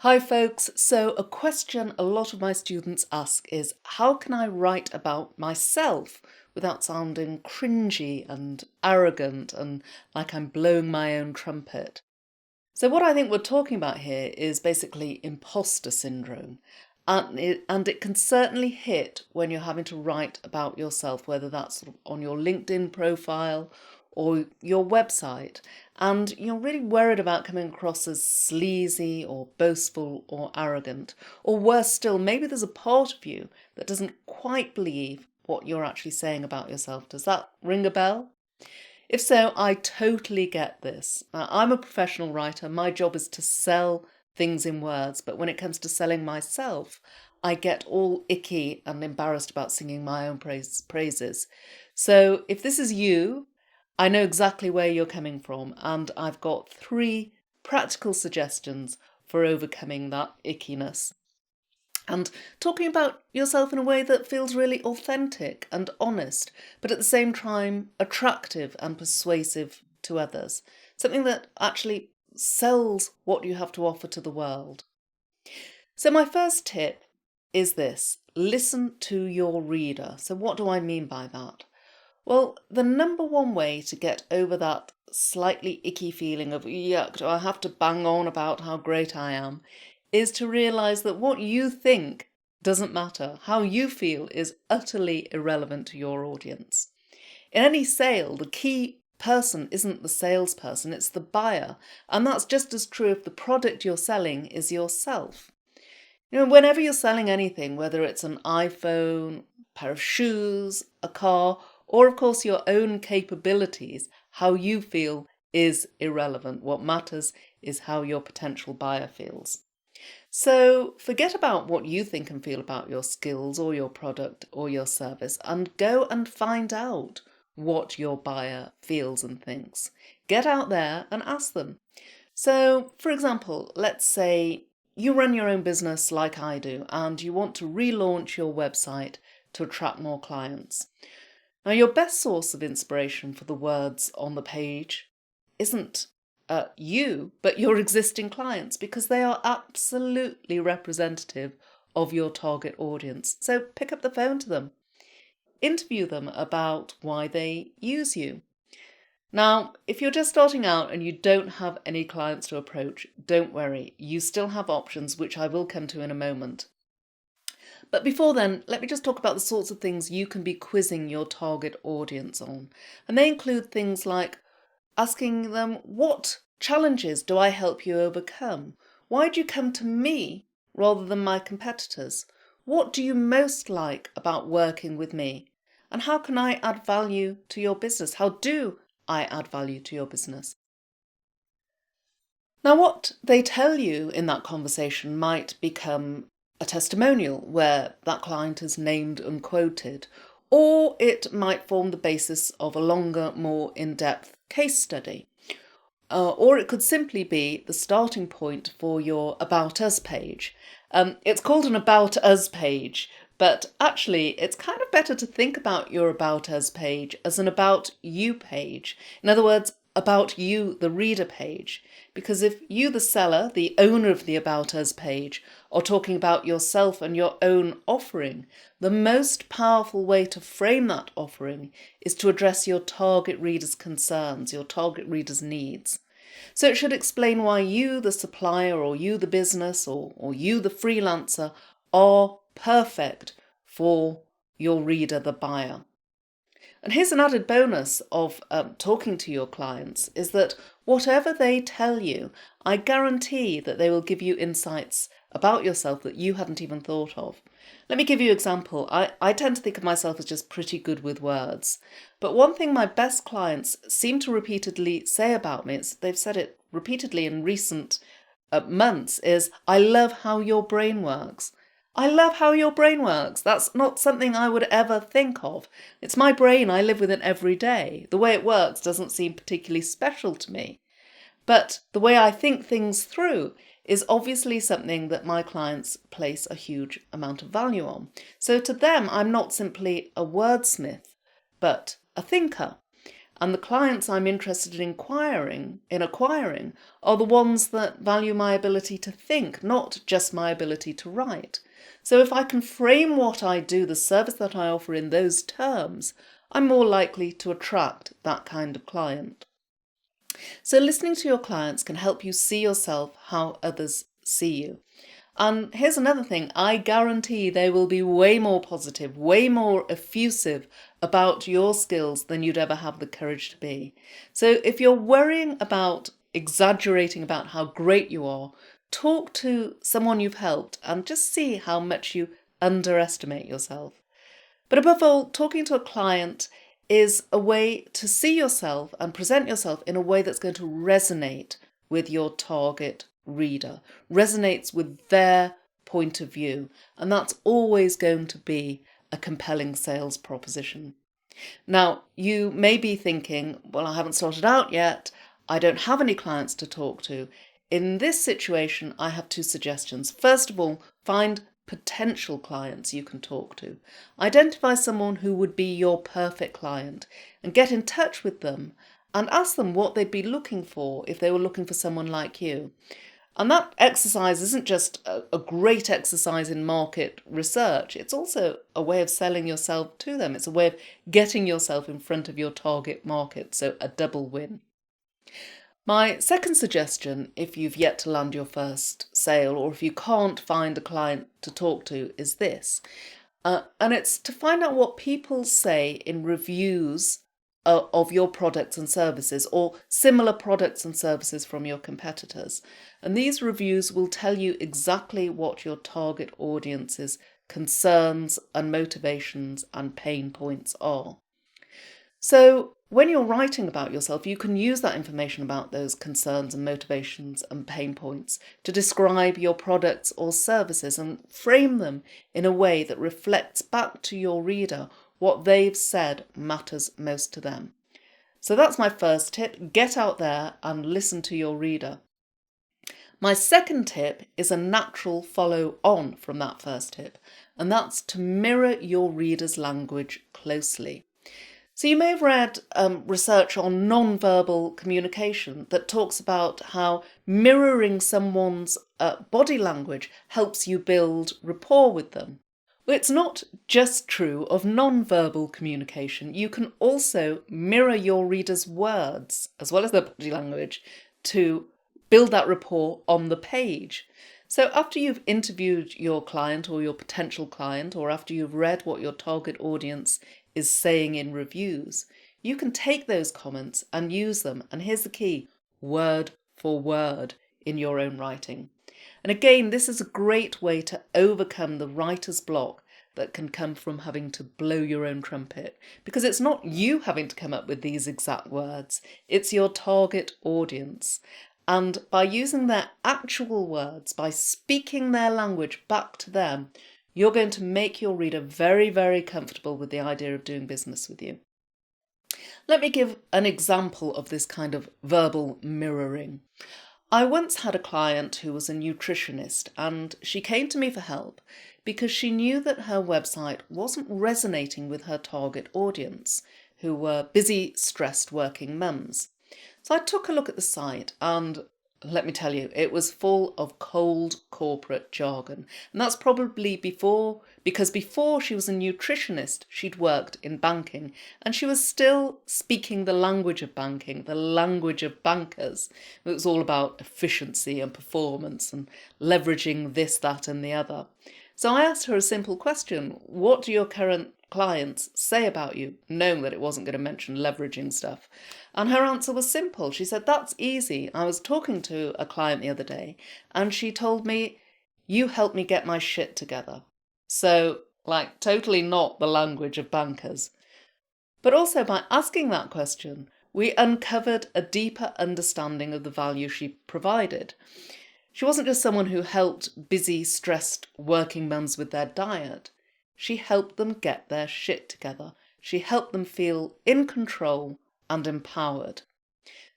Hi folks, so a question a lot of my students ask is how can I write about myself without sounding cringy and arrogant and like I'm blowing my own trumpet? So what I think we're talking about here is basically imposter syndrome. And it can certainly hit when you're having to write about yourself, whether that's sort of on your LinkedIn profile or your website, and you're really worried about coming across as sleazy or boastful or arrogant. Or worse still, maybe there's a part of you that doesn't quite believe what you're actually saying about yourself. Does that ring a bell? If so, I totally get this. I'm a professional writer. My job is to sell things in words, but when it comes to selling myself, I get all icky and embarrassed about singing my own praises. So if this is you, I know exactly where you're coming from, and I've got 3 practical suggestions for overcoming that ickiness. And talking about yourself in a way that feels really authentic and honest, but at the same time attractive and persuasive to others. Something that actually sells what you have to offer to the world. So my first tip is this: listen to your reader. So what do I mean by that? Well, the number one way to get over that slightly icky feeling of, yuck, do I have to bang on about how great I am, is to realise that what you think doesn't matter. How you feel is utterly irrelevant to your audience. In any sale, the key person isn't the salesperson, it's the buyer. And that's just as true if the product you're selling is yourself. Whenever you're selling anything, whether it's an iPhone, a pair of shoes, a car, or of course your own capabilities, how you feel is irrelevant. What matters is how your potential buyer feels. So forget about what you think and feel about your skills or your product or your service and go and find out what your buyer feels and thinks. Get out there and ask them. So, for example, let's say you run your own business like I do and you want to relaunch your website to attract more clients. Now, your best source of inspiration for the words on the page isn't you, but your existing clients, because they are absolutely representative of your target audience. So pick up the phone to them, interview them about why they use you. Now, if you're just starting out and you don't have any clients to approach, don't worry, you still have options, which I will come to in a moment. But before then, let me just talk about the sorts of things you can be quizzing your target audience on. And they include things like asking them, what challenges do I help you overcome? Why do you come to me rather than my competitors? What do you most like about working with me? And how can I add value to your business? How do I add value to your business? Now, what they tell you in that conversation might become a testimonial where that client is named and quoted, or it might form the basis of a longer, more in-depth case study. Or it could simply be the starting point for your About Us page. It's called an About Us page, but actually it's kind of better to think about your About Us page as an About You page. In other words, about you, the reader page. Because if you, the seller, the owner of the About Us page, are talking about yourself and your own offering, the most powerful way to frame that offering is to address your target reader's concerns, your target reader's needs. So it should explain why you, the supplier, or you, the business, or you, the freelancer, are perfect for your reader, the buyer. And here's an added bonus of talking to your clients is that whatever they tell you, I guarantee that they will give you insights about yourself that you hadn't even thought of. Let me give you an example. I tend to think of myself as just pretty good with words. But one thing my best clients seem to repeatedly say about me, they've said it repeatedly in recent months, is, I love how your brain works. I love how your brain works. That's not something I would ever think of. It's my brain. I live with it every day. The way it works doesn't seem particularly special to me. But the way I think things through is obviously something that my clients place a huge amount of value on. So to them, I'm not simply a wordsmith, but a thinker. And the clients I'm interested in acquiring are the ones that value my ability to think, not just my ability to write. So if I can frame what I do, the service that I offer in those terms, I'm more likely to attract that kind of client. So listening to your clients can help you see yourself how others see you. And here's another thing, I guarantee they will be way more positive, way more effusive about your skills than you'd ever have the courage to be. So if you're worrying about exaggerating about how great you are, talk to someone you've helped and just see how much you underestimate yourself. But above all, talking to a client is a way to see yourself and present yourself in a way that's going to resonate with your target reader, resonates with their point of view. And that's always going to be a compelling sales proposition. Now, you may be thinking, well, I haven't started out yet. I don't have any clients to talk to. In this situation, I have two suggestions. First of all, find potential clients you can talk to. Identify someone who would be your perfect client and get in touch with them and ask them what they'd be looking for if they were looking for someone like you. And that exercise isn't just a great exercise in market research, it's also a way of selling yourself to them. It's a way of getting yourself in front of your target market, so a double win. My second suggestion, if you've yet to land your first sale or if you can't find a client to talk to, is this. And it's to find out what people say in reviews of your products and services or similar products and services from your competitors. And these reviews will tell you exactly what your target audience's concerns and motivations and pain points are. So when you're writing about yourself, you can use that information about those concerns and motivations and pain points to describe your products or services and frame them in a way that reflects back to your reader what they've said matters most to them. So that's my first tip. Get out there and listen to your reader. My second tip is a natural follow on from that first tip, and that's to mirror your reader's language closely. So you may have read research on non-verbal communication that talks about how mirroring someone's body language helps you build rapport with them. Well, it's not just true of non-verbal communication. You can also mirror your reader's words as well as their body language to build that rapport on the page. So after you've interviewed your client or your potential client, or after you've read what your target audience is saying in reviews, you can take those comments and use them. And here's the key, word for word in your own writing. And again, this is a great way to overcome the writer's block that can come from having to blow your own trumpet, because it's not you having to come up with these exact words, it's your target audience. And by using their actual words, by speaking their language back to them, you're going to make your reader very, very comfortable with the idea of doing business with you. Let me give an example of this kind of verbal mirroring. I once had a client who was a nutritionist, and she came to me for help because she knew that her website wasn't resonating with her target audience, who were busy, stressed working mums. So I took a look at the site, and let me tell you, it was full of cold corporate jargon. And that's probably because before she was a nutritionist, she'd worked in banking, and she was still speaking the language of banking, the language of bankers. It was all about efficiency and performance and leveraging this, that, and the other. So I asked her a simple question. What do your current clients say about you, knowing that it wasn't going to mention leveraging stuff? And her answer was simple. She said, that's easy. I was talking to a client the other day and she told me, you helped me get my shit together. So, like, totally not the language of bankers. But also by asking that question, we uncovered a deeper understanding of the value she provided. She wasn't just someone who helped busy, stressed working mums with their diet. She helped them get their shit together. She helped them feel in control and empowered.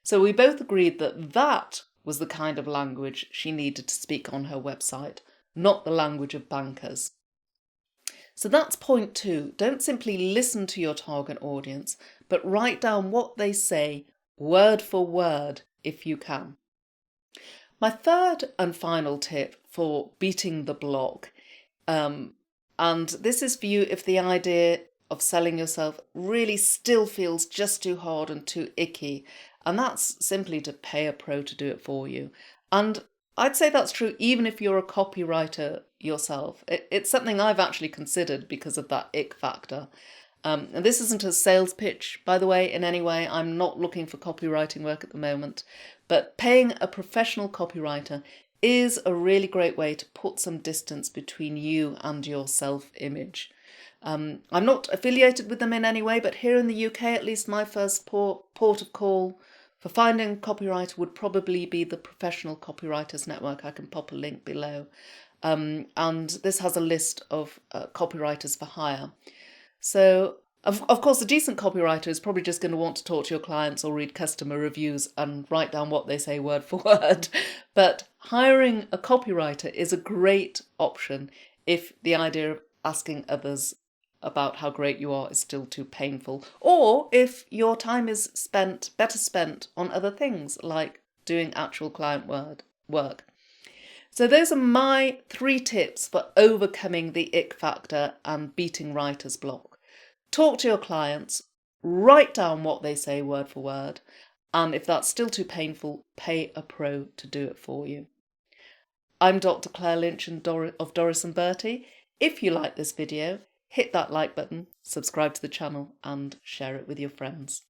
So we both agreed that that was the kind of language she needed to speak on her website, not the language of bankers. So that's point 2. Don't simply listen to your target audience, but write down what they say word for word if you can. My third and final tip for beating the block, and this is for you if the idea of selling yourself really still feels just too hard and too icky, and that's simply to pay a pro to do it for you. And I'd say that's true even if you're a copywriter yourself. It's something I've actually considered because of that ick factor. And this isn't a sales pitch, by the way, in any way. I'm not looking for copywriting work at the moment, but paying a professional copywriter is a really great way to put some distance between you and your self-image. I'm not affiliated with them in any way, but here in the UK, at least, my first port of call for finding a copywriter would probably be the Professional Copywriters Network. I can pop a link below. And this has a list of copywriters for hire. So, of course, a decent copywriter is probably just going to want to talk to your clients or read customer reviews and write down what they say word for word. But hiring a copywriter is a great option if the idea of asking others about how great you are is still too painful, or if your time is better spent on other things like doing actual client work. So those are my 3 tips for overcoming the ick factor and beating writer's block. Talk to your clients, write down what they say word for word, and if that's still too painful, pay a pro to do it for you. I'm Dr. Claire Lynch of Doris and Bertie. If you like this video, hit that like button, subscribe to the channel, and share it with your friends.